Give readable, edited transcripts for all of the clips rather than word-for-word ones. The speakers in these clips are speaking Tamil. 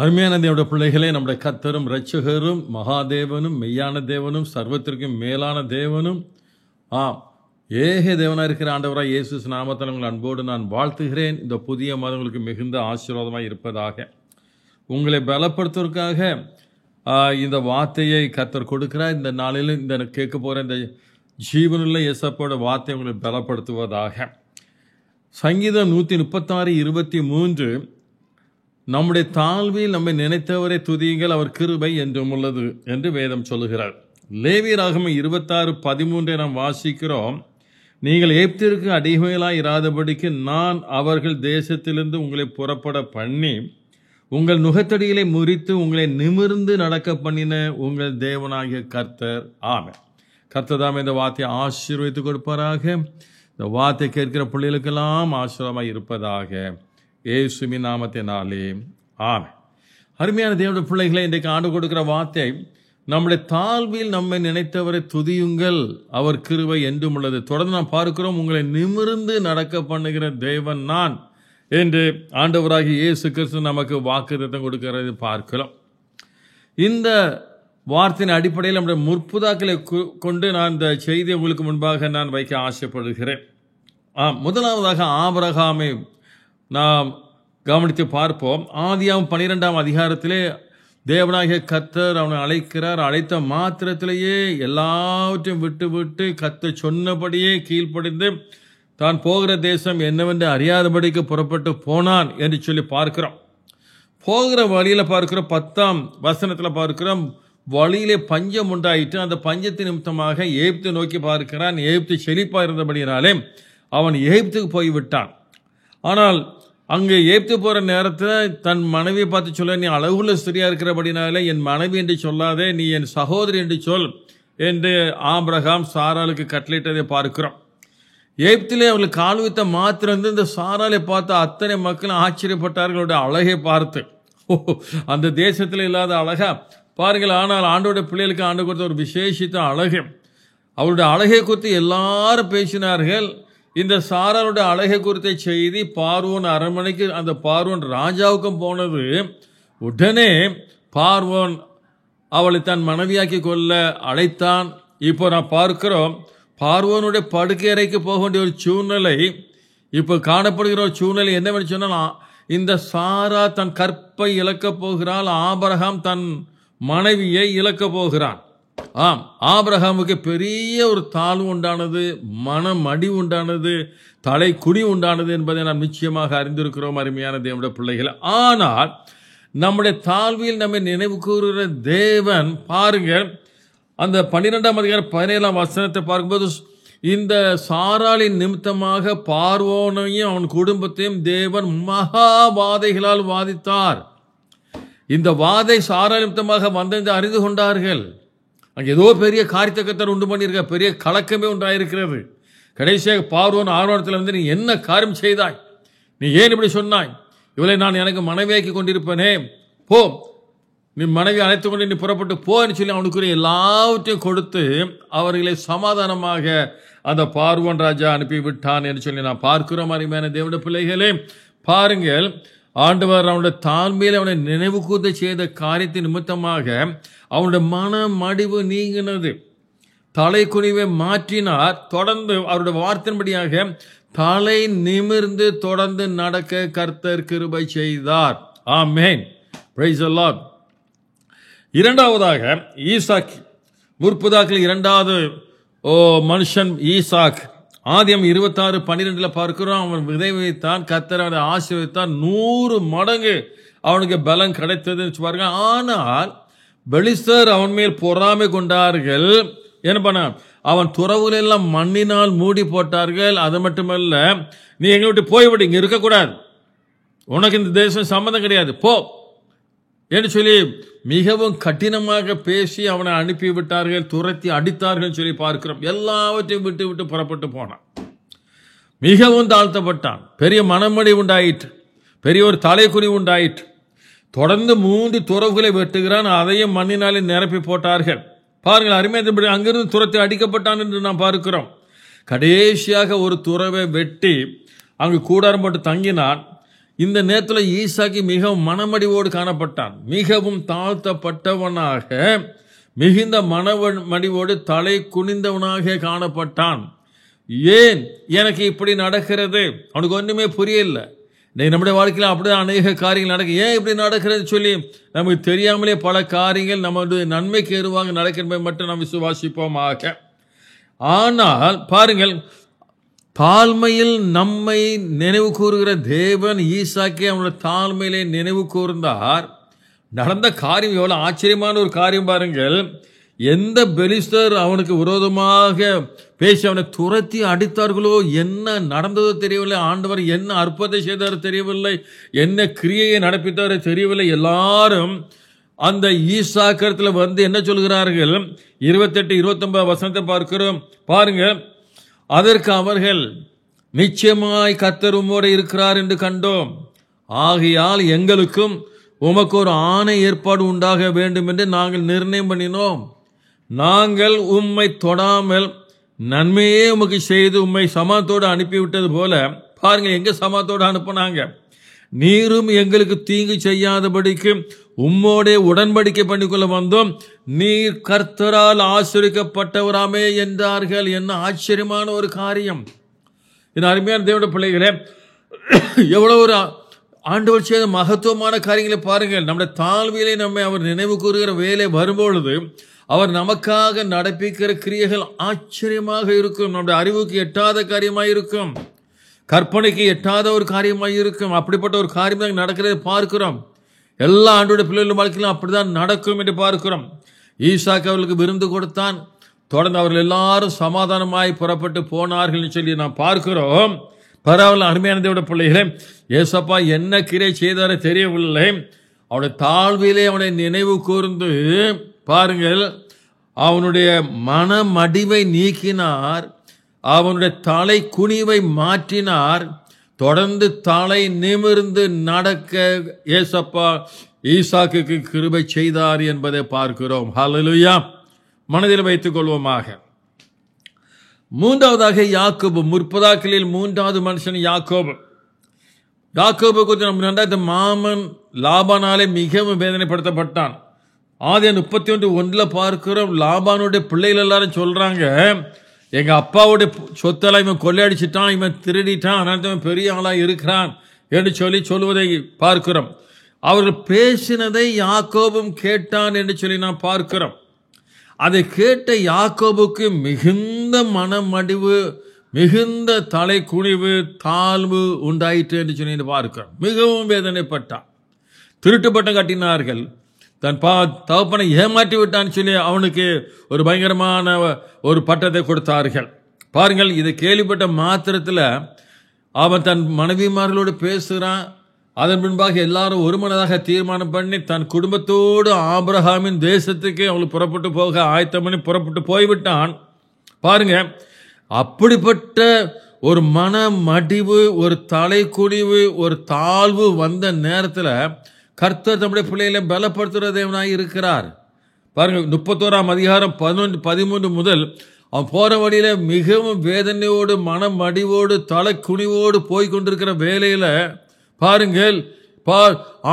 அருமையான தேவனுடைய பிள்ளைகளே, நம்முடைய கர்த்தரும் இரட்சகரும் மகாதேவனும் மெய்யான தேவனும் சர்வத்திற்கும் மேலான தேவனும் ஏக தேவனாக இருக்கிற ஆண்டவராக இயேசு நாமத்தில் உங்கள் அன்போடு நான் வாழ்த்துகிறேன். இந்த புதிய மாதம் உங்களுக்கு மிகுந்த ஆசீர்வாதமாக இருப்பதாக. உங்களை பலப்படுத்துவதற்காக இந்த வார்த்தையை கர்த்தர் கொடுக்கிறார். இந்த நாளில் இந்த கேட்க போகிற இந்த ஜீவனுள்ள இயேசப்போட வார்த்தை உங்களை பலப்படுத்துவதாக. சங்கீதம் 136:23, நம்முடைய தாழ்வில் நம்மை நினைத்தவரை துதியுங்கள், அவர் கிருபை என்றும் உள்ளது என்று வேதம் சொல்லுகிறார். லேவியராகமம் 26:13 நாம் வாசிக்கிறோம். நீங்கள் எகிப்திற்கு அடிமைகளாய் இராதபடிக்கு நான் அவர்கள் தேசத்திலிருந்து உங்களை புறப்பட பண்ணி உங்கள் நுகத்தடிகளை முறித்து உங்களை நிமிர்ந்து நடக்க பண்ணின உங்கள் தேவனாகிய கர்த்தர். ஆமென். கர்த்தர் தாமே இந்த வார்த்தையை ஆசீர்வதித்து கொடுப்பாராக. இந்த வார்த்தை கேட்கிற பிள்ளைகளுக்கெல்லாம் ஆசீர்வாதமாக இருப்பதாக இயேசுவின் நாமத்தினாலே ஆமென். அருமையான தேவனுடைய பிள்ளைகளை, இன்றைக்கு ஆண்டு கொடுக்கிற வார்த்தை, நம்முடைய தாழ்வில் நம்மை நினைத்தவரை துதியுங்கள், அவர் கிருபை என்றும் உள்ளது. தொடர்ந்து நாம் பார்க்கிறோம், உங்களை நிமிர்ந்து நடக்க பண்ணுகிற தேவன் நான் என்று ஆண்டவராகி இயேசு கிறிஸ்து நமக்கு வாக்குத்தத்தம் கொடுக்கிறது பார்க்கிறோம். இந்த வார்த்தையின் அடிப்படையில் நம்முடைய முற்புதாக்களை கொண்டு நான் இந்த செய்தியை உங்களுக்கு முன்பாக நான் வைக்க ஆசைப்படுகிறேன். முதலாவதாக ஆபிரகாமை நாம் கவனித்து பார்ப்போம். ஆதியாகமம் 12ஆம் அதிகாரத்திலே தேவனாகிய கர்த்தர் அவனை அழைக்கிறார். அழைத்த மாத்திரத்திலேயே எல்லாவற்றையும் விட்டு கர்த்தர் சொன்னபடியே கீழ்ப்படிந்து தான் போகிற தேசம் என்னவென்று அறியாதபடிக்கு புறப்பட்டு போனான் என்று சொல்லி பார்க்கிறோம். போகிற வழியில் பார்க்கிறோம், 10ஆம் வசனத்தில் பார்க்கிறோம், வழியிலே பஞ்சம் உண்டாயிட்டு அந்த பஞ்சத்தின் நிமித்தமாக எகிப்து நோக்கி பார்க்கிறான். எகிப்து செழிப்பாக இருந்தபடினாலே அவன் எகிப்துக்கு போய்விட்டான். ஆனால் அங்கே எகிப்து போகிற நேரத்தில் தன் மனைவியை பார்த்து சொல்ல, நீ அழகுள்ள ஸ்திரியா இருக்கிறபடினாலே என் மனைவி என்று சொல்லாதே, நீ என் சகோதரி என்று சொல் என்று ஆபிரகாம் சாராளுக்கு கட்டளையிட்டதை பார்க்கிறோம். எகிப்திலே அவர்கள் கால் வைத்த மாத்திரம் இந்த சாராலை பார்த்து அத்தனை மக்களும் ஆச்சரியப்பட்டார்களுடைய அழகை பார்த்து. அந்த தேசத்தில் இல்லாத அழகா பாருங்கள். ஆனால் ஆண்டோட பிள்ளைகளுக்கு ஆண்டு கொடுத்த ஒரு விசேஷித்த அழகு, அவருடைய அழகை குறித்து எல்லாரும் பேசினார்கள். இந்த சாராளுடைய அழகை குறித்த செய்தி பார்வோன் அரண்மனைக்கு, அந்த பார்வோன் ராஜாவுக்கும் போனது. உடனே பார்வோன் அவளை தன் மனைவியாக்கி கொள்ள அழைத்தான். இப்போ நான் பார்க்கிறோம், பார்வோனுடைய படுக்கை அறைக்கு போக வேண்டிய ஒரு சூழ்நிலை இப்போ காணப்படுகிற ஒரு சூழ்நிலை என்னவென்று சொன்னால், இந்த சாரா தன் கற்பை இழக்கப் போகிறாள், ஆபிரகாம் தன் மனைவியை இழக்கப் போகிறான். ஆபிரகாமுக்கு பெரிய ஒரு தாழ்வு உண்டானது, மனமடி உண்டானது, தலை குடி உண்டானது என்பதை நாம் நிச்சயமாக அறிந்திருக்கிறோம் அருமையான தேவனுடைய பிள்ளைகள். ஆனால் நம்முடைய தாழ்வில் நம்மை நினைவு கூறுகிற தேவன் பாருங்கள், அந்த 12ஆம் அதிகாரம் 17ஆம் வசனத்தை பார்க்கும்போது, இந்த சாராளின் நிமித்தமாக பார்வோனையும் அவன் குடும்பத்தையும் தேவன் மகா வாதைகளால் வாதித்தார். இந்த வாதை சாராள் நிமித்தமாக வந்தென்று அறிந்து கொண்டார்கள். அங்கே ஏதோ பெரிய காரியத்தை கர்த்தர் உண்டு பண்ணியிருக்க, பெரிய கலக்கமே உண்டாயிருக்கிறது. கடைசியாக பார்வோன் ஆர்வத்தில் வந்து, நீ என்ன காரியம் செய்தாய், நீ ஏன் இப்படி சொன்னாய், இவளை நான் எனக்கு மனைவியாக்கி கொண்டிருப்பேனே, போ, நீ மனைவி அழைத்து கொண்டு நீ புறப்பட்டு போன்னு சொல்லி அவனுக்குரிய எல்லாவற்றையும் கொடுத்து அவர்களை சமாதானமாக அந்த பார்வோன் ராஜா அனுப்பிவிட்டான் என்று சொல்லி நான் பார்க்கிறோம். அருமையான தேவனுடைய பிள்ளைகளே, பாருங்கள், ஆண்டவர் அவனுடைய தாழ்மையில் அவனை நினைவு கூர்ந்து செய்த காரியத்தின் நிமித்தமாக அவனுடைய மன மடிவு நீங்கினது, தலை குனிவை மாற்றினார். தொடர்ந்து அவருடைய வார்த்தையின்படியாக தலை நிமிர்ந்து தொடர்ந்து நடக்க கர்த்தர் கிருபை செய்தார். ஆமென். Praise the lord. இரண்டாவதாக ஈசாக், முற்புதாக்கள் இரண்டாவது மனுஷன் ஈசாக். ஆதியாகமம் 26:12 பார்க்கிறோம், அவன் விதை வைத்தான், கர்த்தர் அவனை ஆசீர்வதித்தார், 100 மடங்கு அவனுக்கு பலம் கிடைத்ததுன்னு பாருங்க. ஆனால் பெலிஸ்தர் அவன் மேல் பொறாமை கொண்டார்கள். என்ன பண்ண, அவன் துறவுகள் எல்லாம் மண்ணினால் மூடி போட்டார்கள். அது மட்டுமல்ல, நீ எங்க விட்டு போய்விடு, இங்க இருக்கக்கூடாது, உனக்கு இந்த தேசம் சம்மந்தம் கிடையாது, போ என்று சொல்லி மிகவும் கடினமாக பேசி அவனை அனுப்பிவிட்டார்கள், துரத்தி அடித்தார்கள் சொல்லி பார்க்கிறோம். எல்லாவற்றையும் விட்டு புறப்பட்டு போனான். மிகவும் தாழ்த்தப்பட்டான். பெரிய மனமடி உண்டாயிற்று, பெரிய ஒரு தலைக்குறி உண்டாயிற்று. தொடர்ந்து 3 துறவுகளை வெட்டுகிறான், அதையும் மண்ணினாலே நிரப்பி போட்டார்கள். பாருங்கள், அருமையாக அங்கிருந்து துரத்தி அடிக்கப்பட்டான் என்று நாம் பார்க்கிறோம். கடைசியாக ஒரு துறவை வெட்டி அங்கு கூடாரம் போட்டு தங்கினான். இந்த நேரத்தில் ஈசாக்கு மிகவும் மனமடிவோடு காணப்பட்டான். மிகவும் தாழ்த்தப்பட்டவனாக மிகுந்த மனமடிவோடு தலை குனிந்தவனாக காணப்பட்டான். ஏன் எனக்கு இப்படி நடக்கிறது? அவனுக்கு ஒன்றுமே புரியல. நம்முடைய வாழ்க்கையில் அப்படிதான் அநேக காரியங்கள் நடக்கும். ஏன் இப்படி நடக்கிறது சொல்லி நமக்கு தெரியாமலே பல காரியங்கள் நம்முடைய நன்மைக்கு ஏதுவாக நடக்கிறதை மட்டும் நாம் விசுவாசிப்போமாக. ஆனால் பாருங்கள், தாழ்மையில் நம்மை நினைவு கூறுகிற தேவன் ஈசாக்கை அவனுடைய தாழ்மையிலே நினைவு கூர்ந்தார். நடந்த காரியம் எவ்வளவு ஆச்சரியமான ஒரு காரியம் பாருங்கள். எந்த பெலிஸ்தர் அவனுக்கு விரோதமாக பேசி அவனை துரத்தி அடித்தார்களோ, என்ன நடந்ததோ தெரியவில்லை. ஆண்டவர் என்ன அற்புதத்தை செய்தாரோ தெரியவில்லை, என்ன கிரியையை நடப்பித்தாரோ தெரியவில்லை. எல்லாரும் அந்த ஈசாக்கத்தில் வந்து என்ன சொல்கிறார்கள்? 28, 29 வசனத்தை பார்க்கிறோம் பாருங்க. அதற்கு அவர்கள், நிச்சயமாய் கர்த்தர் உம்மோடு இருக்கிறார் என்று கண்டோம். ஆகையால் எங்களுக்கும் உமக்கு ஒரு ஆணை ஏற்பாடு உண்டாக வேண்டும் என்று நாங்கள் நிர்ணயம் பண்ணினோம். நாங்கள் உம்மை தொடாமல் நன்மையே உமக்கு செய்து உம்மை சமாத்தோடு அனுப்பிவிட்டது போல, பாருங்க எங்க சமாத்தோடு அனுப்பினாங்க. நீரும் எங்களுக்கு தீங்கு செய்யாதபடிக்கு உம்மோடே உடன்படிக்கை பண்ணிக்கொள்ள வந்தோம். நீர் கர்த்தரால் ஆசீர்வதிக்கப்பட்டவராமே என்றார்கள். என்ன ஆச்சரியமான ஒரு காரியம்! என் அருமையான தேவனுடைய பிள்ளைகளே, எவ்வளவு ஒரு ஆண்டவர் செய்த மகத்துவமான காரியங்களை பாருங்கள். நம்முடைய தாழ்விலே நம்மை அவர் நினைவு கூறுகிற வேலை வரும்பொழுது அவர் நமக்காக நடப்பிக்கிற கிரியைகள் ஆச்சரியமாக இருக்கும். நம்முடைய அறிவுக்கு எட்டாத காரியமாக இருக்கும், கற்பனைக்கு எட்டாத ஒரு காரியமாக இருக்கும். அப்படிப்பட்ட ஒரு காரியம் தான் நடக்கிறதை பார்க்கிறோம். எல்லா ஆண்டோட பிள்ளைகள் வாழ்க்கையிலும் அப்படிதான் நடக்கும் என்று பார்க்கிறோம். ஈசாக்கு அவர்களுக்கு விருந்து கொடுத்தான். தொடர்ந்து அவர்கள் எல்லாரும் சமாதானமாய் புறப்பட்டு போனார்கள் சொல்லி நாம் பார்க்கிறோம். பரவாயில்ல, அருமையான தேவனுடைய பிள்ளைகளே, ஏசப்பா என்ன கிரியை செய்தாரோ தெரியவில்லை. அவனுடைய தாழ்விலே அவனை நினைவு கூர்ந்து பாருங்கள், அவனுடைய மனமடிவை நீக்கினார், அவனுடைய தலை குனிவை மாற்றினார். தொடர்ந்து தலை நிமிர்ந்து நடக்க ஏசப்பா ஈசாக்குக்கு கிருபை செய்தார் என்பதை பார்க்கிறோம். ஹல்லேலூயா! மனதில் வைத்துக் கொள்வோமாக. மூன்றாவதாக யாக்கோபு. முற்பதாக்களில் மூன்றாவது மனுஷன் யாக்கோபு. யாக்கோபு குறித்து நம்ம ரெண்டாவது மாமன் லாபானாலே மிகவும் வேதனைப்படுத்தப்பட்டான். ஆதியா 31:1 பார்க்கிறோம். லாபானுடைய பிள்ளைகள் எல்லாரும் சொல்றாங்க, எங்க அப்பாவுடைய சொத்தெல்லாம் இவன் கொள்ளையடிச்சிட்டான், இவன் திருடிட்டான், அதனால பெரிய ஆளா இருக்கிறான் என்று சொல்லுவதை பார்க்கிறோம். அவர்கள் பேசினதை யாக்கோபும் கேட்டான் என்று சொல்லி நாம் பார்க்கிறோம். அதை கேட்ட யாக்கோபுக்கு மிகுந்த மனமடிவு, மிகுந்த தலை குனிவு, தாழ்வு உண்டாயிற்று என்று சொல்லி பார்க்கிறோம். மிகவும் வேதனைப்பட்டான். திருட்டு பட்டம் கட்டினார்கள். தன் தகப்பனை ஏமாற்றி விட்டான்னு சொல்லி அவனுக்கு ஒரு பயங்கரமான ஒரு பட்டத்தை கொடுத்தார்கள். பாருங்கள், இதை கேள்விப்பட்ட மாத்திரத்தில் அவன் தன் மனைவிமார்களோடு பேசுகிறான். அதன் பின்பாக எல்லாரும் ஒருமனதாக தீர்மானம் பண்ணி தன் குடும்பத்தோடு ஆபிரகாமின் தேசத்துக்கு அவளுக்கு புறப்பட்டு போக ஆயத்தம் பண்ணி புறப்பட்டு போய்விட்டான். பாருங்க, அப்படிப்பட்ட ஒரு மன மடிவு, ஒரு தலை குனிவு, ஒரு தாழ்வு வந்த நேரத்தில் கர்த்தர் நம்முடைய பிள்ளைகளை பலப்படுத்துகிற தேவனாய் இருக்கிறார். பாருங்க, 31ஆம் அதிகாரம் 13 முதல் அவன் போற வழியில மிகவும் வேதனையோடு மனமடிவோடு தலை குனிவோடு போய்கொண்டிருக்கிற வேலையில பாருங்கள்,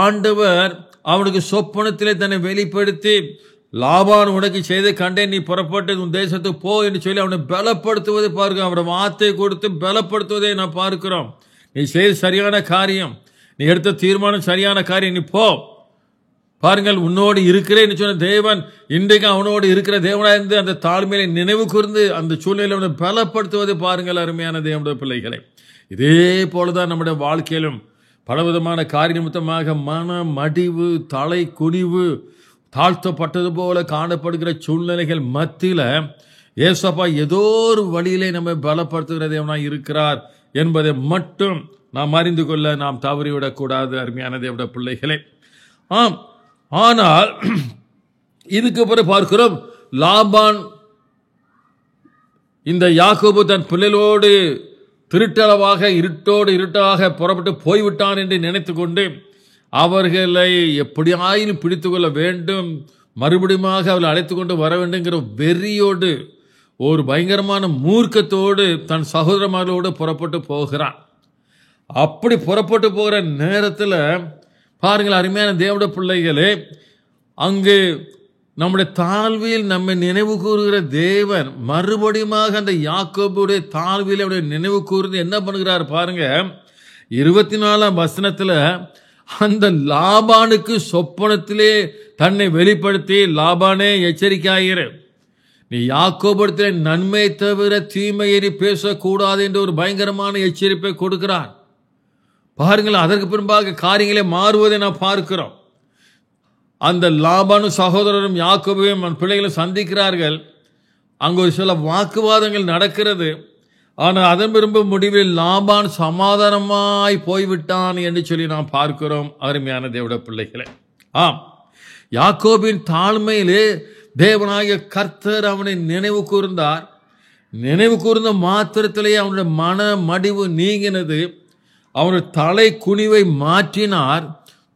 ஆண்டவர் அவனுக்கு சொப்பனத்திலே தன்னை வெளிப்படுத்தி, லாபான் உனக்கு செய்த கண்டேன், நீ புறப்பட்டு உன் தேசத்துக்கு போ என்று சொல்லி அவனை பலப்படுத்துவதை பார்க்கிறோம். அவரை வார்த்தை கொடுத்து பலப்படுத்துவதை நான் பார்க்கிறோம். நீ செய்த சரியான காரியம், நீ எடுத்த தீர்மானம் சரியான காரியம், நீ போ. பாருங்கள், உன்னோடு இருக்கிறேன்னு சொன்ன தேவன் இன்றைக்கு அவனோடு இருக்கிற தேவனாக இருந்து அந்த தாழ்மையை நினைவு கூர்ந்து அந்த சூழ்நிலை அவனை பலப்படுத்துவதை பாருங்கள். அருமையான தேவனுடைய பிள்ளைகளை, இதே போலதான் நம்முடைய வாழ்க்கையிலும் பலவிதமான காரிய நிமித்தமாக மன மடிவு, தலை குனிவு, தாழ்த்தப்பட்டது போல காணப்படுகிற சூழ்நிலைகள் மத்தியில ஏசப்பா ஏதோ ஒரு வழியிலே நம்மை பலப்படுத்துகிற தேவனாய் இருக்கிறார் என்பதை மட்டும் நாம் அறிந்து கொள்ள நாம் தவறிவிடக்கூடாது. அருமையான தேவனுடைய பிள்ளைகளே, ஆம். ஆனால் இதுக்கு பிறகு பார்க்கிறோம், லாபான் இந்த யாக்கோபு தன் பிள்ளைகளோடு திருட்டளவாக இருட்டாக புறப்பட்டு போய்விட்டான் என்று நினைத்து கொண்டு அவர்களை எப்படியாயினும் பிடித்து கொள்ள வேண்டும், மறுபடியும் அவர்களை அழைத்து கொண்டு வர வேண்டுங்கிற வெறியோடு, ஒரு பயங்கரமான மூர்க்கத்தோடு தன் சகோதரமார்களோடு புறப்பட்டு போகிறான். அப்படி புறப்பட்டு போகிற நேரத்தில் பாருங்கள் அருமையான தேவனுடைய பிள்ளைகளே, அங்கு நம்முடைய தாழ்வில் நம்மை நினைவு கூறுகிற தேவன் மறுபடியும் அந்த யாக்கோபுடைய தாழ்வில் அவருடைய நினைவு கூர்ந்து என்ன பண்ணுகிறார் பாருங்க. 24ஆம் வசனத்தில் அந்த லாபானுக்கு சொப்பனத்திலே தன்னை வெளிப்படுத்தி, லாபானே எச்சரிக்கையாயிரு, நீ யாக்கோபிடத்தில் நன்மை தவிர தீமையேறி பேசக்கூடாது என்று ஒரு பயங்கரமான எச்சரிப்பை கொடுக்கிறார். பாருங்கள், அதற்கு பின்பாக காரியங்களே மாறுவதை நாம் பார்க்கிறோம். அந்த லாபானும் சகோதரரும் யாக்கோபையும் பிள்ளைகளும் சந்திக்கிறார்கள். அங்கு ஒரு சில வாக்குவாதங்கள் நடக்கிறது. ஆனால் அதன் பின்பு முடிவில் லாபான் சமாதானமாய் போய்விட்டான் என்று சொல்லி நாம் பார்க்கிறோம். அருமையான தேவனுடைய பிள்ளைகளே, ஆம், யாக்கோபின் தாழ்மையிலே தேவனாகிய கர்த்தர் அவனை நினைவு கூர்ந்தார். நினைவு கூர்ந்த மாத்திரத்திலேயே அவனுடைய மன மடிவு நீங்கினது. அவனுடைய தலை குனிவை மாற்றினார்.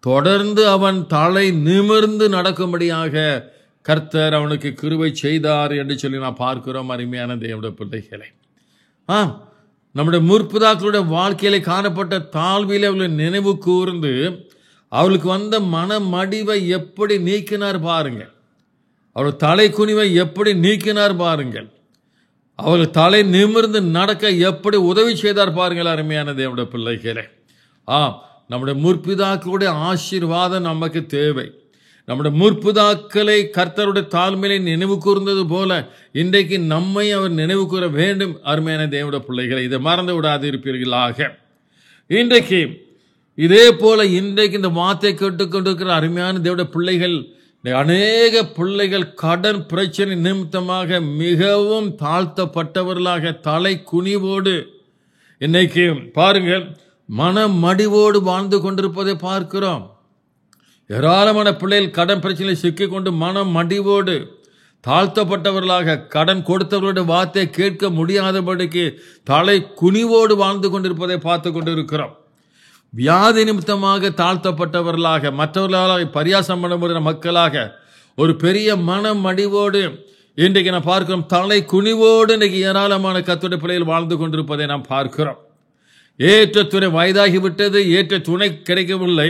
தொடர்ந்து அவன் தலை நிமிர்ந்து நடக்கும்படியாக கர்த்தர் அவனுக்கு கிருபை செய்தார் என்று சொல்லி நான் பார்க்கிறோம். அருமையான தேவனுடைய பிள்ளைகளை, ஆம், நம்முடைய முற்பிதாக்களுடைய வாழ்க்கையில காணப்பட்ட தாழ்விலே அவர்களை நினைவு கூர்ந்து அவளுக்கு வந்த மன மடிவை எப்படி நீக்கினார் பாருங்க. அவள் தலை குனிவை எப்படி நீக்கினார் பாருங்கள். அவள் தலை நிமிர்ந்து நடக்க எப்படி உதவி செய்தார் பாருங்கள். அருமையான தேவனுடைய பிள்ளைகளே, ஆம், நம்முடைய முற்பிதாக்களுடைய ஆசீர்வாதம் நமக்கு தேவை. நம்முடைய முற்பிதாக்களை கர்த்தருடைய தாழ்மையை நினைவு கூர்ந்தது போல இன்றைக்கு நம்மை அவர் நினைவு கூற வேண்டும். அருமையான தேவனுடைய பிள்ளைகளை, இதை மறந்து விடாது இருப்பீர்களாக. இன்றைக்கு இதே போல இன்றைக்கு இந்த வார்த்தை கேட்டுக்கொண்டிருக்கிற அருமையான தேவனுடைய பிள்ளைகள், அநேக பிள்ளைகள் கடன் பிரச்சனை நிமித்தமாக மிகவும் தாழ்த்தப்பட்டவர்களாக தலை குனிவோடு இன்னைக்கு பாருங்கள் மன மடிவோடு வாழ்ந்து கொண்டிருப்பதை பார்க்கிறோம். ஏராளமான பிள்ளைகள் கடன் பிரச்சனை சிக்கிக்கொண்டு மன மடிவோடு தாழ்த்தப்பட்டவர்களாக கடன் கொடுத்தவர்களுடைய வார்த்தை கேட்க முடியாதபடிக்கு தலை குனிவோடு வாழ்ந்து கொண்டிருப்பதை பார்த்து கொண்டிருக்கிறோம். வியாதி நிமித்தமாக தாழ்த்தப்பட்டவர்களாக, மற்றவர்களாக பரியாசம் பண்ணப்படுகிற மக்களாக ஒரு பெரிய மன மடிவோடு இன்றைக்கு நாம் பார்க்கிறோம். தலை குனிவோடு இன்றைக்கு ஏராளமான கர்த்தருடைய பிள்ளைகள் வாழ்ந்து கொண்டிருப்பதை நாம் பார்க்கிறோம். ஏற்ற துணை வயதாகிவிட்டது, ஏற்ற துணை கிடைக்கவில்லை.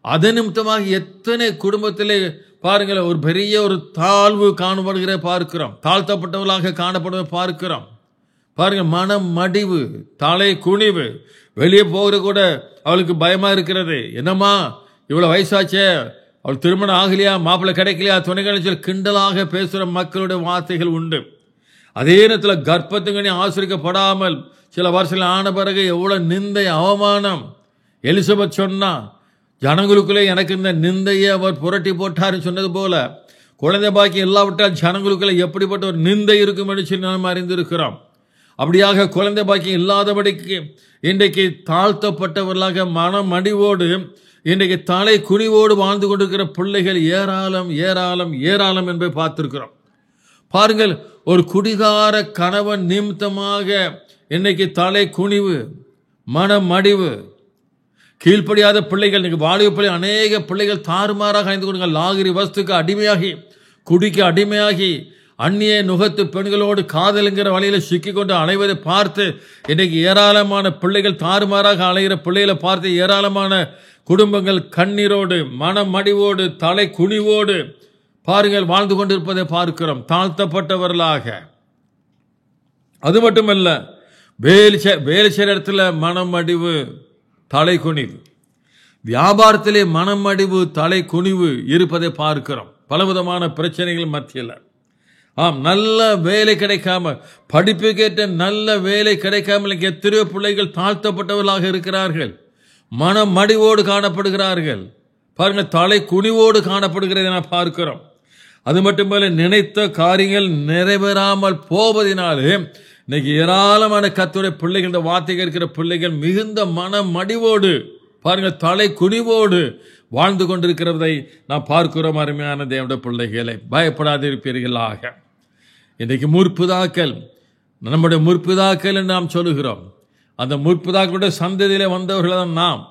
அதன் நிமித்தமாக எத்தனை குடும்பத்திலே பாருங்கள் ஒரு பெரிய ஒரு தாழ்வு காணப்படுகிற பார்க்கிறோம். தாழ்த்தப்பட்டவர்களாக காணப்படுவதை பார்க்கிறோம். பாருங்க, மனம் மடிவு, தலை குனிவு. வெளியே போகிற கூட அவளுக்கு பயமா இருக்கிறது. என்னம்மா இவ்வளவு வயசாச்சே, அவள் திருமணம் ஆகலையா, மாப்பிள்ளை கிடைக்கலையா, துணைகளை சொல்லி கிண்டலாக பேசுகிற மக்களுடைய வார்த்தைகள் உண்டு. அதே நேரத்தில் கர்ப்பத்துங்கனி ஆசிரிக்கப்படாமல் சில வருஷங்கள் ஆன பிறகு எவ்வளவு நிந்தை அவமானம். எலிசபெத் சொன்னா, ஜனங்களுக்குள்ளே எனக்கு இந்த நிந்தையை அவர் புரட்டி போட்டாருன்னு சொன்னது போல குழந்தை பாக்கி இல்லாவிட்டால் ஜனங்களுக்குள்ளே எப்படிப்பட்ட ஒரு நிந்தை இருக்கும் என்று சொல்லி நாம் அறிந்திருக்கிறோம். அப்படியாக குழந்தை பாக்கி இல்லாதபடிக்கு இன்றைக்கு தாழ்த்தப்பட்டவர்களாக மனம் மடிவோடு இன்றைக்கு தலை குனிவோடு வாழ்ந்து கொண்டிருக்கிற பிள்ளைகள் ஏராளம் ஏராளம் ஏராளம் என்பதை பார்த்திருக்கிறோம். பாருங்கள், ஒரு குடிகார கணவன் நிமித்தமாக இன்னைக்கு தலை குனிவு, மன மடிவு. கீழ்ப்படியாத பிள்ளைகள் இன்னைக்கு வாலிப பிள்ளை அநேக பிள்ளைகள் தாறுமாறாக அணிந்து கொண்டு லாகிரி வஸ்துக்கு அடிமையாகி, குடிக்கு அடிமையாகி, அந்நிய நுகத்து பெண்களோடு காதலுங்கிற வழியில சிக்கிக்கொண்டு அலைவதை பார்த்து இன்றைக்கு ஏராளமான பிள்ளைகள் தாறுமாறாக அலைகிற பிள்ளைகளை பார்த்து ஏராளமான குடும்பங்கள் கண்ணீரோடு மனமடிவோடு தலை குனிவோடு பாருங்கள் வாழ்ந்து கொண்டிருப்பதை பார்க்கிறோம். தாழ்த்தப்பட்டவர்களாக. அது மட்டுமல்ல, வேலை செய்கிற இடத்துல மனமடிவு, தலை குனிவு. வியாபாரத்திலே மனமடிவு, தலை குனிவு இருப்பதை பார்க்கிறோம். பலவிதமான பிரச்சனைகள் மத்தியில். ஆம், நல்ல வேலை கிடைக்காம, படிப்புக்கேற்ற நல்ல வேலை கிடைக்காமல் எத்தனையோ பிள்ளைகள் தாழ்த்தப்பட்டவர்களாக இருக்கிறார்கள். மனமடிவோடு காணப்படுகிறார்கள். பாருங்க, தலை குனிவோடு காணப்படுகிறதை நான் பார்க்கிறோம். அது மட்டுமல்ல, நினைத்த காரியங்கள் நிறைவேறாமல் போவதனாலே இன்னைக்கு ஏராளமான கர்த்தருடைய பிள்ளைகள், இந்த வார்த்தை இருக்கிற பிள்ளைகள் மிகுந்த மனமடிவோடு பாருங்க தலை குனிவோடு வாழ்ந்து கொண்டிருக்கிறதை நாம் பார்க்கிறோம். அருமையான தேவனுடைய பிள்ளைகளை, பயப்படாதிருப்பீர்களாக. இன்றைக்கு முற்பிதாக்கள், நம்முடைய முற்பிதாக்கள் என்று நாம் சொல்லுகிறோம். அந்த முற்பிதாக்களுடைய சந்ததியிலே வந்தவர்கள் தான் நாம்.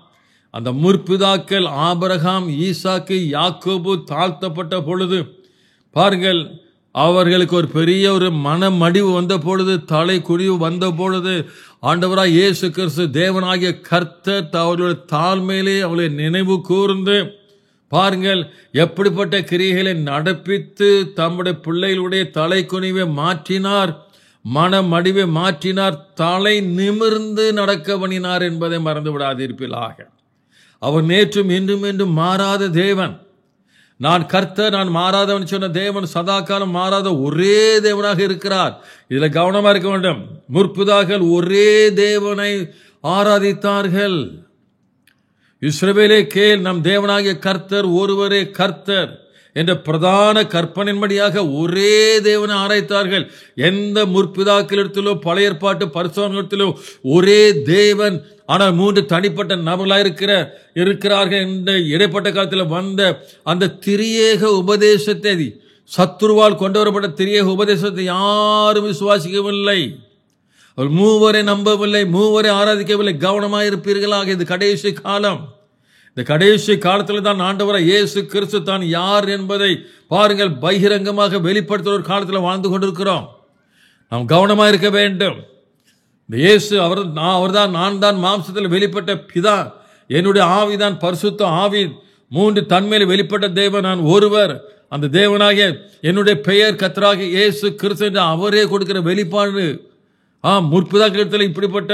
அந்த முற்பிதாக்கள் ஆபிரகாம், ஈசாக்கு, யாக்கோபு தாழ்த்தப்பட்ட பொழுது பாருங்கள் அவர்களுக்கு ஒரு பெரிய ஒரு மனமடிவு வந்த பொழுது, தலை குழிவு வந்த பொழுது, ஆண்டவராய் இயேசு கிறிஸ்து தேவனாகிய கர்த்தர் அவர்களுடைய தாழ்மையிலே அவர்களை நினைவு கூர்ந்து, பாருங்கள் எப்படிப்பட்ட கிரியைகளை நடப்பித்து தம்முடைய பிள்ளைகளுடைய தலை குனிவை மாற்றினார், மனமடிவை மாற்றினார், தலை நிமிர்ந்து நடக்க பண்ணினார் என்பதை மறந்து விடாதிருப்பீர்களாக. அவர் நேற்றும் இன்றும் என்றும் மாறாத தேவன். நான் கர்த்தர், நான் மாறாதவன் சொன்ன தேவன் சதா காலம் மாறாத ஒரே தேவனாக இருக்கிறார். இதுல கவனமா இருக்க வேண்டும். முற்பிதாக்கள் ஒரே தேவனை ஆராதித்தார்கள். இஸ்ரவேலே கேள், நம் தேவனாகிய கர்த்தர் ஒருவரே கர்த்தர் என்ற பிரதான கற்பனையின்படியாக ஒரே தேவனை ஆராய்த்தார்கள். எந்த முற்பிதாக்களிடத்திலோ பழைய ஏற்பாட்டு பரிசுத்தவான்களிடத்திலோ ஒரே தேவன், ஆனால் 3 தனிப்பட்ட நபர்களாக இருக்கிறார்கள் என்ற இடைப்பட்ட காலத்தில் வந்த அந்த திரியேக உபதேசத்தை, சத்துருவால் கொண்டு வரப்பட்ட திரியேக உபதேசத்தை யாரும் விசுவாசிக்கவில்லை. அவர் மூவரை நம்பவில்லை, மூவரை ஆராதிக்கவில்லை. கவனமாக இருப்பீர்களாக. இது கடைசி காலம். இந்த கடைசி காலத்தில் தான் ஆண்டவராய் இயேசு கிறிஸ்து தான் யார் என்பதை பாருங்கள் பகிரங்கமாக வெளிப்படுத்துகிற ஒரு காலத்தில் வாழ்ந்து கொண்டிருக்கிறோம். நாம் கவனமாக இருக்க வேண்டும். இந்த இயேசு அவர்தான் நான் தான் மாம்சத்தில் வெளிப்பட்ட பிதா, என்னுடைய ஆவிதான் பரிசுத்த ஆவி, 3 தன்மையில் வெளிப்பட்ட தேவன் நான் ஒருவர். அந்த தேவனாகிய என்னுடைய பெயர் கர்த்தராகிய இயேசு கிறிஸ்து என்று அவரே கொடுக்கிற வெளிப்பாடு. முற்பிதாக்களிடத்தில் இப்படிப்பட்ட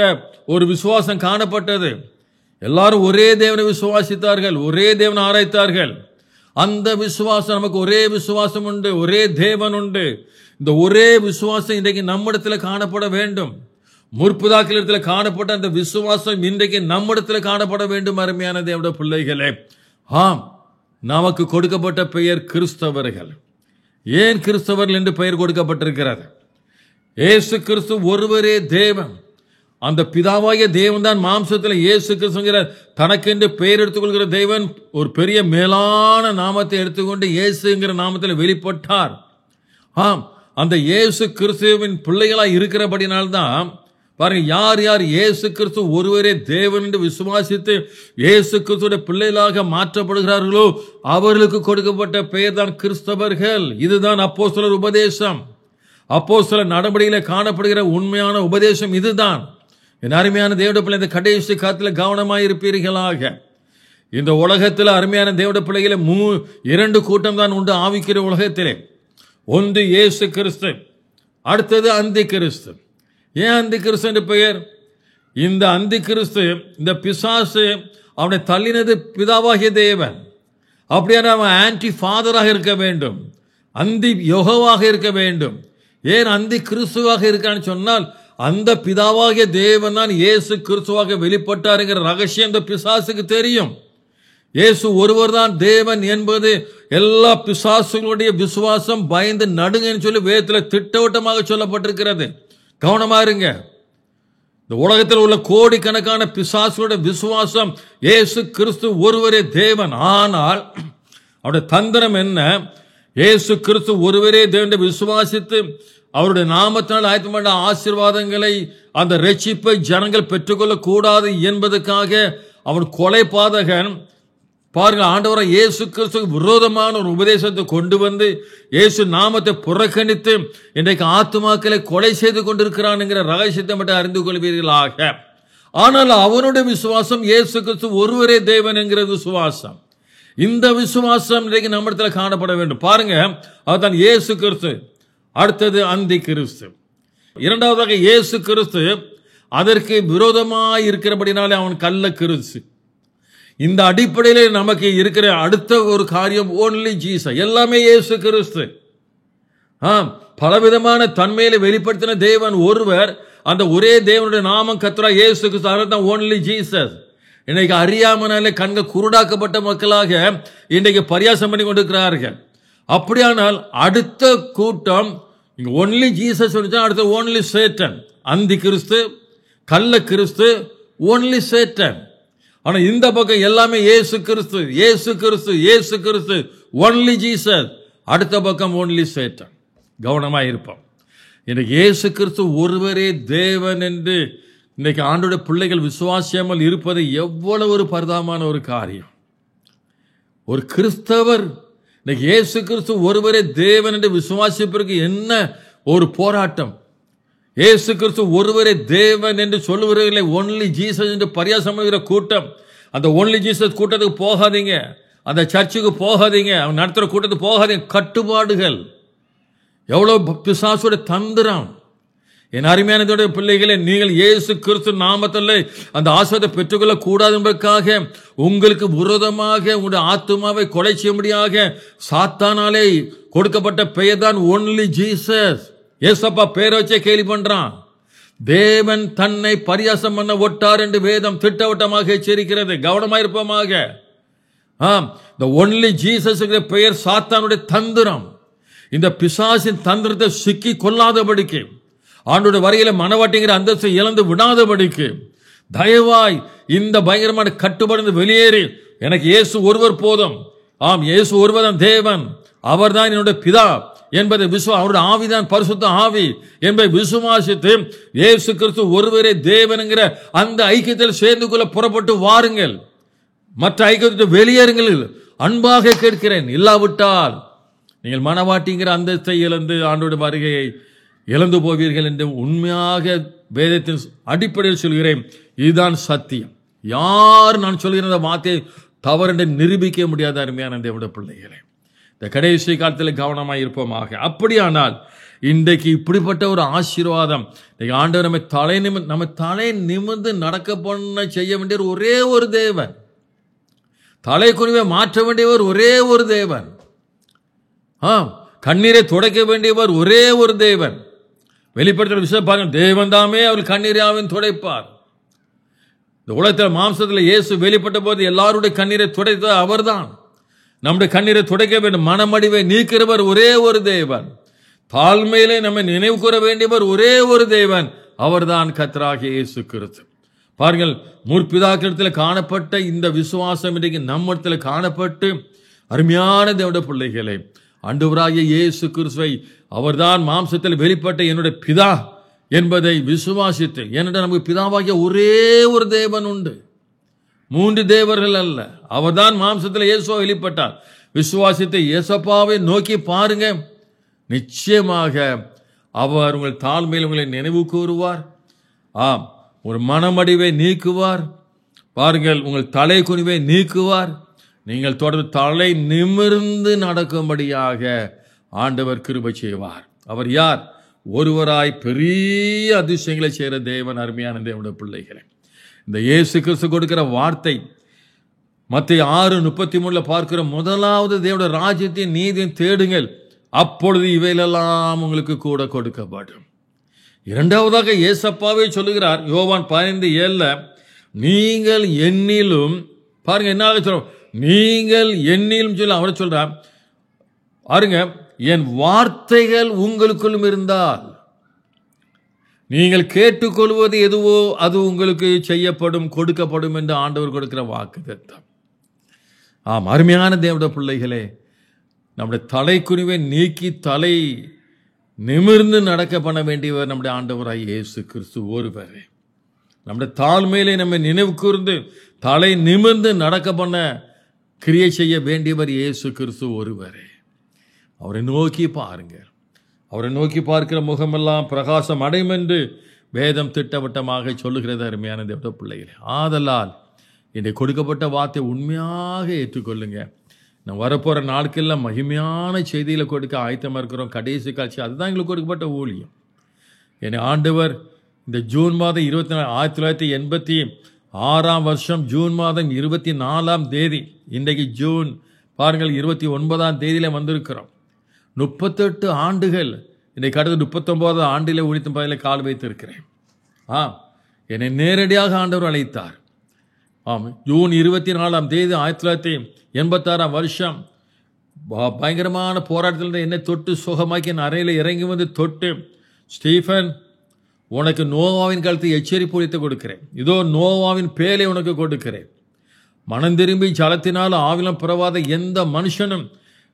ஒரு விசுவாசம் காணப்பட்டது. எல்லாரும் ஒரே தேவனை விசுவாசித்தார்கள், ஒரே தேவனை ஆராய்த்தார்கள். அந்த விசுவாசம், நமக்கு ஒரே விசுவாசம் உண்டு, ஒரே தேவன் உண்டு. இந்த ஒரே விசுவாசம் இன்றைக்கு நம்மிடத்தில் காணப்பட வேண்டும். முற்பிதாக்களிடத்தில் காணப்பட்ட அந்த விசுவாசம் இன்றைக்கு நம்மிடத்தில் காணப்பட வேண்டும். அருமையான தேவனுடைய பிள்ளைகளே, நமக்கு கொடுக்கப்பட்ட பெயர் கிறிஸ்தவர்கள். ஏன் கிறிஸ்தவர்கள் என்று பெயர் கொடுக்கப்பட்டிருக்கிறது? இயேசு கிறிஸ்து ஒருவரே தேவன். அந்த பிதாவாகிய தேவன் தான் மாம்சத்தில் இயேசு கிறிஸ்துங்கிற தனக்கென்று பெயர் எடுத்துக்கொள்கிற தேவன் ஒரு பெரிய மேலான நாமத்தை எடுத்துக்கொண்டு இயேசுங்கிற நாமத்தில் வெளிப்பட்டார். அந்த இயேசு கிறிஸ்துவின் பிள்ளைகளாய் இருக்கிறபடினால்தான் பாருங்க, யார் யார் இயேசு கிறிஸ்து ஒருவரே தேவன் என்று விசுவாசித்து இயேசு கிறிஸ்துடைய பிள்ளைகளாக மாற்றப்படுகிறார்களோ அவர்களுக்கு கொடுக்கப்பட்ட பெயர் தான் கிறிஸ்தவர்கள். இதுதான் அப்போஸ்தலர் உபதேசம். அப்போஸ்தலர் நடவடிக்கையில காணப்படுகிற உண்மையான உபதேசம் இதுதான். என் அருமையான தேவனுடைய பிள்ளை, இந்த கடைசி காலத்தில் கவனமாக இருப்பீர்களாக. இந்த உலகத்தில் அருமையான தேவனுடைய பிள்ளைகளை 2 கூட்டம் தான் உண்டு ஆவிக்கிற உலகத்திலே. ஒன்று இயேசு கிறிஸ்து, அடுத்தது அந்தி கிறிஸ்து. ஏன் அந்தி கிறிஸ்து என்று பெயர்? இந்த அந்தி கிறிஸ்து, இந்த பிசாசு அவனை தள்ளினது பிதாவாகிய தேவன். அப்படியான அவன் ஆன்டி ஃபாதராக இருக்க வேண்டும், அந்தி யோகவாக இருக்க வேண்டும். ஏன் அந்தி கிறிஸ்துவாக இருக்கான்னு சொன்னால், அந்த பிதாவாகிய தேவன் தான் இயேசு கிறிஸ்துவாக வெளிப்பட்டாருங்கிற ரகசியம் இந்த பிசாசுக்கு தெரியும். இயேசு ஒருவர் தான் தேவன் என்பது எல்லா பிசாசுகளுடைய விசுவாசம் பயந்து நடுங்கன்னு சொல்லி வேதத்தில் திட்டவட்டமாக சொல்லப்பட்டிருக்கிறது. கவனமா இருங்க. இந்த உலகத்தில் உள்ள கோடிக்கணக்கான பிசாசுகளுடைய விசுவாசம் இயேசு கிறிஸ்து ஒருவரே தேவன். ஆனால் அவருடைய தந்திரம் என்ன? இயேசு கிறிஸ்து ஒருவரே தேவனை விசுவாசித்து அவருடைய நாமத்தினால் ஆயத்தமான ஆசீர்வாதங்களை, அந்த ரட்சிப்பை ஜனங்கள் பெற்றுக்கொள்ள கூடாது என்பதற்காக அவன் கொலை பாதகன் பாருங்க ஆண்டவராய் இயேசு கிறிஸ்துக்கு விரோதமான ஒரு உபதேசத்தை கொண்டு வந்து இயேசு நாமத்தை புறக்கணித்து இன்றைக்கு ஆத்துமாக்களை கொலை செய்து கொண்டிருக்கிறான் என்கிற ரகசியத்தை மட்டும் அறிந்து கொள்வீர்களாக. ஆனால் அவனுடைய விசுவாசம் இயேசு கிறிஸ்து ஒருவரே தேவன் என்கிற விசுவாசம். இந்த விசுவாசம் இன்றைக்கு நம்மிடத்தில் காணப்பட வேண்டும். பாருங்க, அதுதான் இயேசு கிறிஸ்து. அடுத்தது அந்தி கிறிஸ்து. இரண்டாவதாக இயேசு கிறிஸ்து அதற்கு விரோதமாய் இருக்கிறபடினாலே அவன் கள்ள கிறிஸ்து. இந்த அடிப்படையில் நமக்கு இருக்கிற அடுத்த ஒரு காரியம் ஓன்லி ஜீசஸ். எல்லாமே இயேசு கிறிஸ்து. பலவிதமான தன்மையில வெளிப்படுத்தின தேவன் ஒருவர். அந்த ஒரே தேவனுடைய நாமம் கர்த்தராகிய இயேசு கிறிஸ்து. அதுதான் ஓன்லி ஜீசஸ். இன்னைக்கு அறியாமனாலே கண்கள் குருடாக்கப்பட்ட மக்களாக இன்றைக்கு பரியாசம் பண்ணி கொண்டிருக்கிறார்கள். அப்படியானால் அடுத்த கூட்டம் இங்க ஒன்லி ஜீசஸ், அடுத்த ஓன்லி சேட்டன். அந்தி கிறிஸ்து, கள்ள கிறிஸ்து, ஓன்லி சேட்டன். ஆனா இந்த பக்கம் எல்லாமே இயேசு கிறிஸ்து, இயேசு கிறிஸ்து, இயேசு கிறிஸ்து, ஒன்லி ஜீசஸ். அடுத்த பக்கம் ஓன்லி சேட்டன். கவனமா இருப்போம். இன்னைக்கு இயேசு கிறிஸ்து ஒருவரே தேவன் என்று இன்னைக்கு ஆண்டோட பிள்ளைகள் விசுவாசியாமல் இருப்பது எவ்வளவு ஒரு பரிதாபமான ஒரு காரியம். ஒரு கிறிஸ்தவர் இன்னைக்கு இயேசு கிறிஸ்து ஒருவரே தேவன் என்று விசுவாசிப்பதற்கு என்ன ஒரு போராட்டம். இயேசு கிறிஸ்து ஒருவரே தேவன் என்று சொல்லுவவர்களை ஒன்லி ஜீசஸ் என்று பரியாசம் பண்ணுகிற கூட்டம். அந்த ஒன்லி ஜீசஸ் கூட்டத்துக்கு போகாதீங்க, அந்த சர்ச்சுக்கு போகாதீங்க, அவன் நடத்துகிற கூட்டத்துக்கு போகாதீங்க. கட்டுப்பாடுகள் எவ்வளவு பிசாசுடைய தந்திரம். என் அருமையானதோடைய பிள்ளைகளே, நீங்கள் இயேசு கிறிஸ்து நாமத்தில் அந்த ஆசீர்வாதத்தை பெற்றுக்கொள்ள கூடாது என்பதற்காக உங்களுக்கு விரோதமாக உங்களுடைய ஆத்துமாவை கொலை செய்யும்படியாக சாத்தானாலே கொடுக்கப்பட்ட பெயர் தான் ஒன்லி ஜீசஸ். ஏசப்பா பேரை வச்சே கேலி பண்றான். தேவன் தன்னை பரியாசம் பண்ண ஒட்டார் என்று வேதம் திட்டவட்டமாக எச்சரிக்கிறது. கவனமாயிருப்போமாக. இந்த ஒன்லி ஜீசஸ் பெயர் சாத்தானுடைய தந்திரம். இந்த பிசாசின் தந்திரத்தை சிக்கி கொள்ளாதபடிக்கு, ஆண்டோட வரையில மனவாட்டிங்கிற அந்தஸ்தை இழந்து விடாதபடிக்கு தயவாய் இந்த பயங்கரமான கட்டுப்பாடு வெளியேறி எனக்கு இயேசு ஒருவர் போதும், இயேசு ஒருவர் தான் தேவன், அவர் தான் என்னுடைய பிதா என்பதை அவருடைய ஆவிதான் பரிசுத்த ஆவி என்பதை விசுவாசித்து இயேசு கிறிஸ்து ஒருவரே தேவனுங்கிற அந்த ஐக்கியத்தில் சேர்ந்து கொள்ள புறப்பட்டு வாருங்கள். மற்ற ஐக்கியத்தை வெளியேறுங்கள். அன்பாக கேட்கிறேன். இல்லாவிட்டால் நீங்கள் மனவாட்டிங்கிற அந்தஸ்தை இழந்து ஆண்டோட வருகையை இழந்து போவீர்கள் என்று உண்மையாக வேதத்தின் அடிப்படையில் சொல்கிறேன். இதுதான் சத்தியம். யார் நான் சொல்கிற வார்த்தையை தவறு நிரூபிக்க முடியாத அருமையான தேவனுடைய பிள்ளைகளே, இந்த கடைசி காலத்தில் கவனமாக இருப்போமாக. அப்படியானால் இன்றைக்கு இப்படிப்பட்ட ஒரு ஆசீர்வாதம் ஆண்டவர் நம்ம தலை நிமிர்ந்து நடக்க பண்ண செய்ய வேண்டிய ஒரே ஒரு தேவன், தலை குனிவை மாற்ற வேண்டியவர் ஒரே ஒரு தேவன், கண்ணீரை துடைக்க வேண்டியவர் ஒரே ஒரு தேவன். வெளிப்படுத்துகிற விஷயம் பாருங்க, தேவன் தாமே அவர் கண்ணீராவின் துடைப்பார். இந்த உலகத்தில் மாம்சத்தில் இயேசு வெளிப்பட்ட போது எல்லாருடைய கண்ணீரை துடைத்த அவர்தான். நம்முடைய கண்ணீரை துடைக்க வேண்டும். மனமடிவை நீக்கிறவர் ஒரே ஒரு தேவன். தாழ்மையிலே நம்மை நினைவு கூற வேண்டியவர் ஒரே ஒரு தேவன், அவர்தான் கர்த்தராகிய இயேசு கிறிஸ்து. பாருங்கள், முற்பிதாக்களிடத்தில் காணப்பட்ட இந்த விசுவாசம் இன்றைக்கு நம்மிடத்தில் காணப்பட்டு அருமையான தேவனுடைய பிள்ளைகளை ஆண்டவராகிய இயேசு கிறிஸ்துவை அவர்தான் மாம்சத்தில் வெளிப்பட்ட என்னுடைய பிதா என்பதை விசுவாசித்து, ஏனென்றால் நமக்கு பிதாவாகிய ஒரே ஒரு தேவன் உண்டு, 3 தேவர்கள் அல்ல. அவர்தான் மாம்சத்தில் இயேசுவா வெளிப்பட்டார். விசுவாசித்து இயேசப்பாவை நோக்கி பாருங்க, நிச்சயமாக அவர் உங்கள் தாழ்மையில் உங்களை நினைவு கூறுவார். ஒரு மனமடிவை நீக்குவார். பாருங்கள், உங்கள் தலை குனிவை நீக்குவார். நீங்கள் தொடர்ந்து தலை நிமிர்ந்து நடக்கும்படியாக ஆண்டவர் கிருபை செய்வார். அவர் யார்? ஒருவராய் பெரிய அதிசயங்களை செய்கிற தேவன். அருமையான தேவனுடைய பிள்ளைகளை, இந்த இயேசு கிறிஸ்து கொடுக்கிற வார்த்தை மத்தேயு 6:33 பார்க்கிற, முதலாவது தேவனுடைய ராஜ்யத்தின் நீதியை தேடுங்கள், அப்பொழுது இவையெல்லாம் உங்களுக்கு கூட கொடுக்கப்படும். இரண்டாவதாக இயேசப்பாவே சொல்லுகிறார், யோவான் 15:7, நீங்கள் என்னிலும், பாருங்க என்ன சொல்றோம், நீங்கள் என்னிலும் சொல்ல அவரை சொல்றார் பாருங்க, என் வார்த்தைகள் உங்களுக்குள்ளும் இருந்தால் நீங்கள் கேட்டுக்கொள்வது எதுவோ அது உங்களுக்கு செய்யப்படும், கொடுக்கப்படும் என்று ஆண்டவர் கொடுக்கிற வாக்குத்தத்தம். அருமையான தேவனுடைய பிள்ளைகளே, நம்முடைய தலை குனிவை நீக்கி தலை நிமிர்ந்து நடக்க பண்ண வேண்டியவர் நம்முடைய ஆண்டவராய் இயேசு கிறிஸ்து ஒருவரே. நம்முடைய தாழ்மையிலே நம்ம நினைவு கூர்ந்து தலை நிமிர்ந்து நடக்க பண்ண கிரியை செய்ய வேண்டியவர் இயேசு கிறிஸ்து ஒருவரே. அவரை நோக்கி பாருங்க. அவரை நோக்கி பார்க்கிற முகமெல்லாம் பிரகாசம் அடையும் என்று வேதம் திட்டவட்டமாக சொல்லுகிறது. அருமையான தேவ பிள்ளைகளே, ஆதலால் இன்றைக்கு கொடுக்கப்பட்ட வார்த்தை உண்மையாக ஏற்றுக்கொள்ளுங்க. நான் வரப்போகிற நாட்களில் மகிமையான செய்தியில் கொடுக்க ஆயத்தமாக இருக்கிறோம். கடைசி காட்சி அதுதான் எங்களுக்கு கொடுக்கப்பட்ட ஊழியம். என்னை ஆண்டவர் இந்த ஜூன் மாதம் 1986 ஜூன் மாதம் 24 இன்றைக்கு ஜூன் பாருங்கள் 29 வந்திருக்கிறோம். 38 ஆண்டுகள் இன்றைக்கு அடுத்த 39 ஆண்டிலே ஊழியத்தின் பாதையில் கால் வைத்திருக்கிறேன். என்னை நேரடியாக ஆண்டவர் அழைத்தார். ஜூன் 24 1986 பயங்கரமான போராட்டத்தில் என்னை தொட்டு சுகமாக்கி என் அறையில் இறங்கி வந்து தொட்டு, ஸ்டீஃபன், உனக்கு நோவாவின் காலத்தை எச்சரிப்பு ஒழித்து கொடுக்கிறேன், இதோ நோவாவின் பேலை உனக்கு கொடுக்கிறேன், மனம் திரும்பி ஜலத்தினால் ஆவிலம் பிறவாத எந்த மனுஷனும்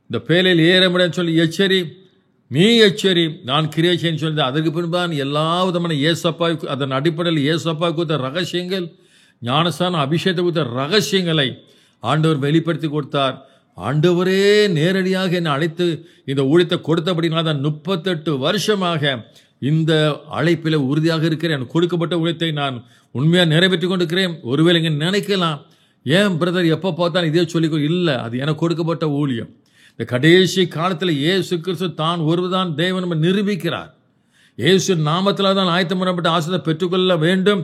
இந்த பேலையில் ஏற முடியாது சொல்லி எச்சரி, நீ எச்சரி, நான் கிரியை செய்ய சொல்லி, அதற்கு பின்பான் எல்லா விதமான ஏசப்பாவுக்கு அதன் அடிப்படையில் ஏசப்பா கொடுத்த ரகசியங்கள், ஞானஸ்தான அபிஷேகத்தை கொடுத்த ரகசியங்களை ஆண்டவர் வெளிப்படுத்தி கொடுத்தார். ஆண்டவரே நேரடியாக என்னை அழைத்து இந்த ஊழியத்தை கொடுத்தபடினால் தான் 38 வருஷமாக இந்த அழைப்பில் உறுதியாக இருக்கிறேன். எனக்கு கொடுக்கப்பட்ட ஊழியத்தை நான் உண்மையாக நிறைவேற்றி கொண்டிருக்கிறேன். ஒருவேளை இங்கே நினைக்கலாம், ஏன் பிரதர் எப்போ பார்த்தாலும் இதே சொல்லிக்கோ? இல்லை, அது எனக்கு கொடுக்கப்பட்ட ஊழியம். இந்த கடைசி காலத்தில் இயேசு கிறிஸ்து தான் ஒருவர்தான் தேவன் நம்ம நிரூபிக்கிறார். இயேசு நாமத்தில் தான் ஆயத்தம் பண்ணப்பட்ட ஆசீர்வாதத்தை பெற்றுக்கொள்ள வேண்டும்.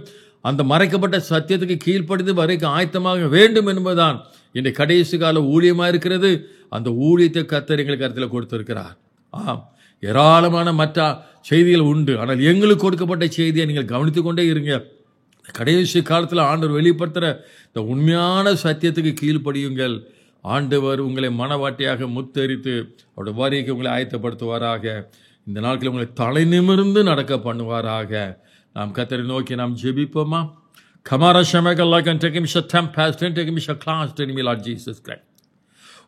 அந்த மறைக்கப்பட்ட சத்தியத்துக்கு கீழ்ப்படிந்து வரைக்கும் ஆயத்தமாக வேண்டும் என்பதுதான் இந்த கடைசி கால ஊழியமாக இருக்கிறது. அந்த ஊழியத்தை கர்த்தர் எங்களுக்கு கருத்தில் கொடுத்திருக்கிறார். ஆம், ஏராளமான மற்ற செய்திகள் உண்டு. ஆனால் எங்களுக்கு கொடுக்கப்பட்ட செய்தியை நீங்கள் கவனித்துக் கொண்டே இருங்க. கடைசி காலத்தில் ஆண்டவர் வெளிப்படுத்துகிற இந்த உண்மையான சத்தியத்துக்கு கீழ்ப்படியுங்கள். ஆண்டவர் உங்களை மனவாட்டியாக முத்தரித்து அவருடைய வருகைக்கு உங்களை ஆயத்தப்படுத்துவாராக. இந்த நாட்களில் உங்களை தலை நிமிர்ந்து நடக்க பண்ணுவாராக. நாம் கர்த்தரை நோக்கி நாம் ஜெபிப்போமா? கமாரா ஷமகல்லா can take him shut temp past and take him shut class to me Lord Jesus Christ.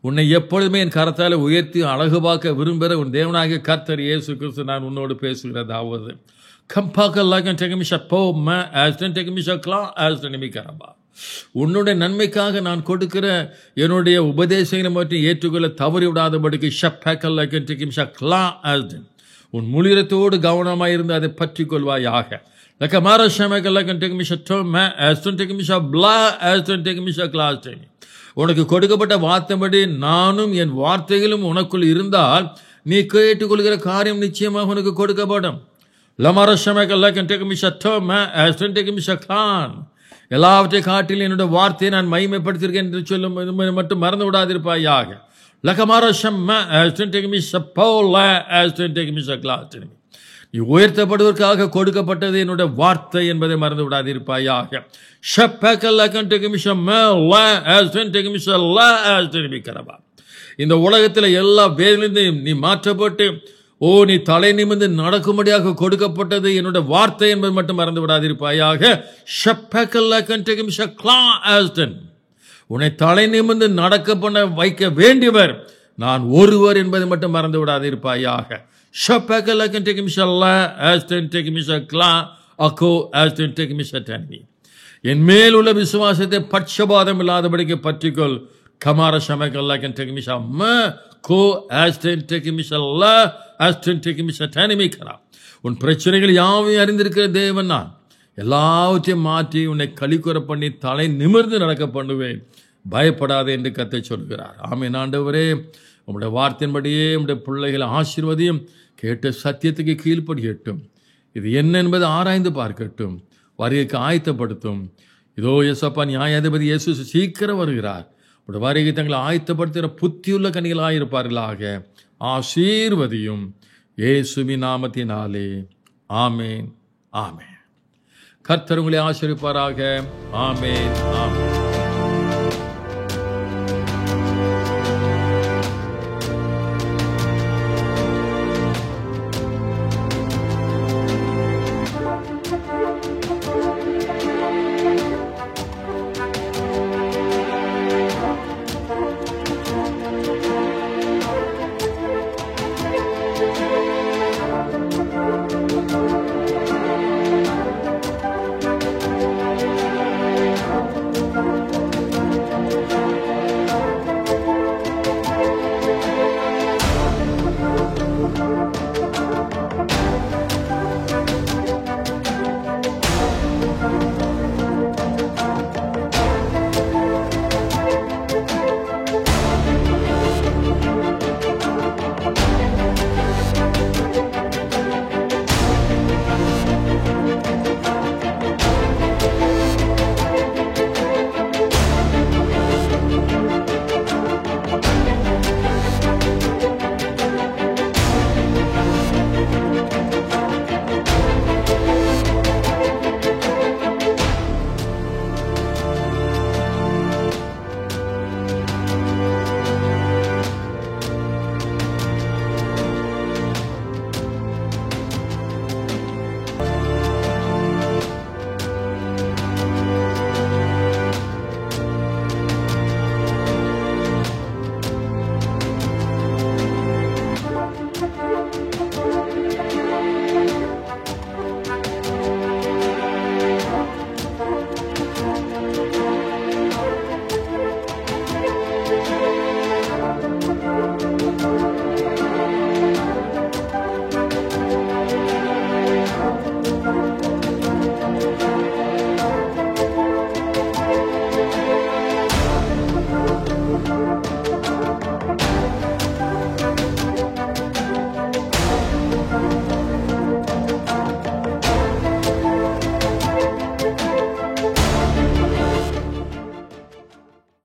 உன்னை எப்பொழுதுமே என் கரத்தால் உயர்த்தி அழகு பார்க்க விரும்புகிற உன் தேவனாகிய கர்த்தர் இயேசு கிறிஸ்து நான் உன்னோடு பேசுகிறதாவது கம்பாக்கல்லா can take him shut po ma as to take him shut class as to me karaba. உன்னுடைய நன்மைக்காக நான் கொடுக்கிற என்னுடைய உபதேசங்களை மட்டும் ஏற்றுக்கொள்ள தவறி விடாதபடிக்கு ஷப்பக்கல்லா can take him shut class as to உன் முளிரத்தோடு கவனமாக இருந்து அதை பற்றி கொள்வாயாக. உனக்கு கொடுக்கப்பட்ட வார்த்தைப்படி நானும் என் வார்த்தைகளும் உனக்குள் இருந்தால் நீ கேட்டுக்கொள்கிற காரியம் நிச்சயமாக உனக்கு கொடுக்கப்படும். எல்லாவற்றை காட்டில் என்னுடைய வார்த்தையை நான் மகிமைப்படுத்தியிருக்கேன் என்று சொல்லும் மட்டும் மறந்து விடாதிருப்பாயாக. நீ உயர்த்தப்படுவதற்காக கொடுக்கப்பட்டது என்னுடைய வார்த்தை என்பதை மறந்து விடாதிருப்பாயாக. இந்த உலகத்தில் எல்லா வேதிலிருந்தும் நீ மாற்றப்பட்டு நீ தலை நிமிர்ந்து நடக்கும்படியாக கொடுக்கப்பட்டது என்னுடைய வார்த்தை என்பது மட்டும் மறந்து விடாதிருப்பாயாக. உன்னை தலை நிமிர்ந்து நடக்க பண்ண வைக்க வேண்டியவர் நான் ஒருவர் என்பதை மட்டும் மறந்து விடாதிருப்பாயாக. என் மேல் உள்ள விசுவாசத்தை பட்சபாதம் இல்லாதபடிக்கு பற்றிக்கொள். கமார ஷமகல்லா can take me ko aston take me shalla aston take me satanimi kara. உன் பிரச்சனைகள் யாவையும் அறிந்திருக்கிற தேவன் நான். எல்லாவற்றையும் மாற்றி உன்னை களிக்குற பண்ணி தலை நிமிர்ந்து நடக்க பண்ணுவேன். பயப்படாதே என்று கர்த்தர் சொல்கிறார். ஆமென். ஆண்டவரே, உம்முடைய வார்த்தையின்படியே உம்முடைய பிள்ளைகளை ஆசீர்வதியும். கேட்ட சத்தியத்துக்கு கீழ்ப்படியட்டும். இது என்ன என்பதை ஆராய்ந்து பார்க்கட்டும். வருகைக்கு ஆயத்தப்படுத்தும். இதோ இயேசப்பா நியாயாதிபதி இயேசு சீக்கிரம் வருகிறார். உடைய வருகை தங்களை ஆயத்தப்படுத்துகிற புத்தியுள்ள கனிகளாயிருப்பார்களாக. ஆசீர்வதியும் இயேசுவின் நாமத்தினாலே. ஆமேன், ஆமேன். கர்த்தர் உங்களை ஆசீர்வதிப்பாராக. ஆமேன், ஆமேன்.